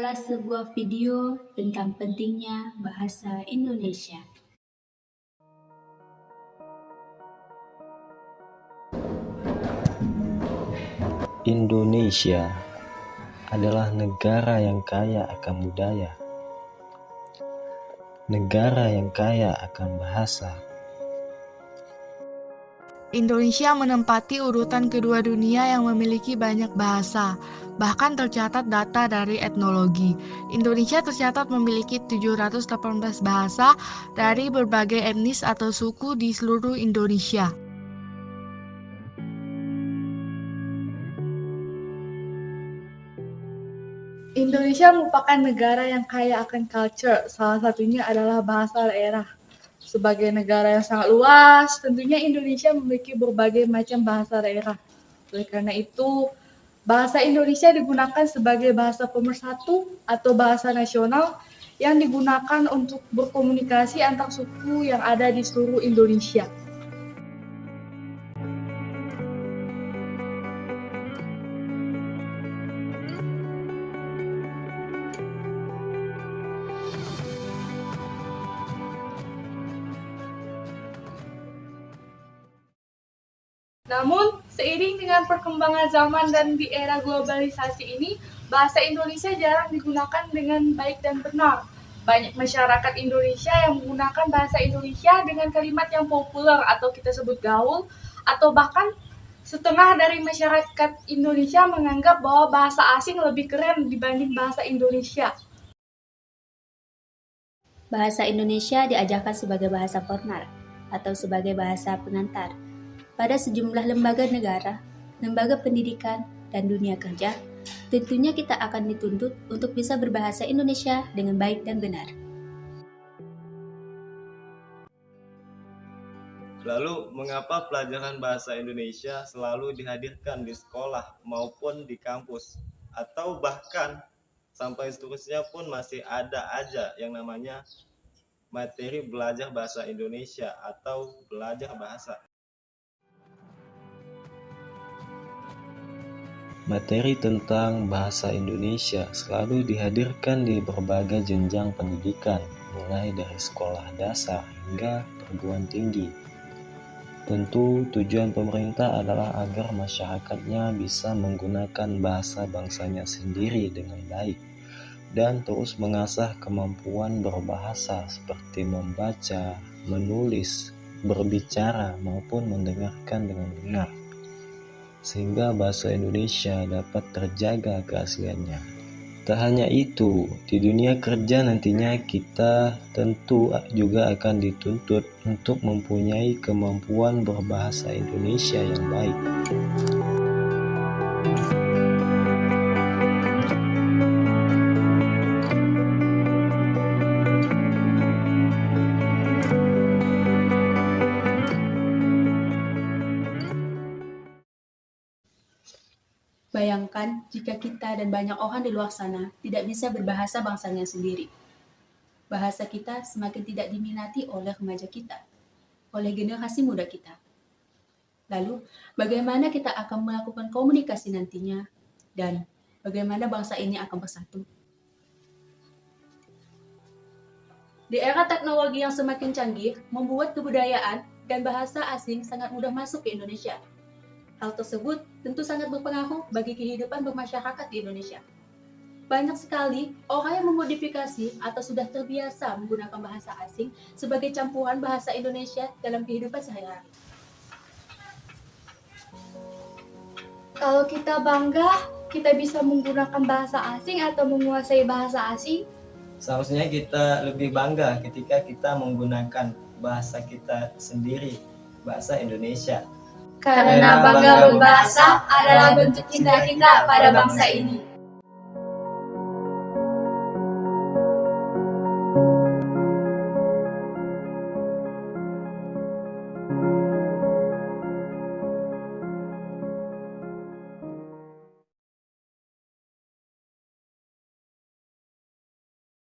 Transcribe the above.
adalah sebuah video tentang pentingnya bahasa Indonesia. Indonesia adalah negara yang kaya akan budaya, negara yang kaya akan bahasa. Indonesia menempati urutan kedua dunia yang memiliki banyak bahasa. Bahkan tercatat data dari etnologi. Indonesia tercatat memiliki 718 bahasa dari berbagai etnis atau suku di seluruh Indonesia. Indonesia merupakan negara yang kaya akan culture, salah satunya adalah bahasa daerah. Sebagai negara yang sangat luas, tentunya Indonesia memiliki berbagai macam bahasa daerah. Oleh karena itu, bahasa Indonesia digunakan sebagai bahasa pemersatu atau bahasa nasional yang digunakan untuk berkomunikasi antar suku yang ada di seluruh Indonesia. Namun, seiring dengan perkembangan zaman dan di era globalisasi ini, bahasa Indonesia jarang digunakan dengan baik dan benar. Banyak masyarakat Indonesia yang menggunakan bahasa Indonesia dengan kalimat yang populer atau kita sebut gaul, atau bahkan setengah dari masyarakat Indonesia menganggap bahwa bahasa asing lebih keren dibanding bahasa Indonesia. Bahasa Indonesia diajarkan sebagai bahasa formal atau sebagai bahasa pengantar pada sejumlah lembaga negara, lembaga pendidikan, dan dunia kerja. Tentunya kita akan dituntut untuk bisa berbahasa Indonesia dengan baik dan benar. Lalu, mengapa pelajaran bahasa Indonesia selalu dihadirkan di sekolah maupun di kampus? Atau bahkan sampai seterusnya pun masih ada aja yang namanya materi belajar bahasa Indonesia atau belajar bahasa. Materi tentang bahasa Indonesia selalu dihadirkan di berbagai jenjang pendidikan, mulai dari sekolah dasar hingga perguruan tinggi. Tentu tujuan pemerintah adalah agar masyarakatnya bisa menggunakan bahasa bangsanya sendiri dengan baik dan terus mengasah kemampuan berbahasa seperti membaca, menulis, berbicara maupun mendengarkan dengan benar, sehingga bahasa Indonesia dapat terjaga keasliannya. Tak hanya itu, di dunia kerja nantinya kita tentu juga akan dituntut untuk mempunyai kemampuan berbahasa Indonesia yang baik. Bayangkan jika kita dan banyak orang di luar sana tidak bisa berbahasa bangsanya sendiri. Bahasa kita semakin tidak diminati oleh remaja kita, oleh generasi muda kita. Lalu, bagaimana kita akan melakukan komunikasi nantinya, dan bagaimana bangsa ini akan bersatu? Di era teknologi yang semakin canggih, membuat kebudayaan dan bahasa asing sangat mudah masuk ke Indonesia. Hal tersebut tentu sangat berpengaruh bagi kehidupan bermasyarakat di Indonesia. Banyak sekali orang yang memodifikasi atau sudah terbiasa menggunakan bahasa asing sebagai campuran bahasa Indonesia dalam kehidupan sehari-hari. Kalau kita bangga, kita bisa menggunakan bahasa asing atau menguasai bahasa asing. Seharusnya kita lebih bangga ketika kita menggunakan bahasa kita sendiri, bahasa Indonesia. Karena bangga berbahasa adalah bentuk cinta kita pada bangsa ini.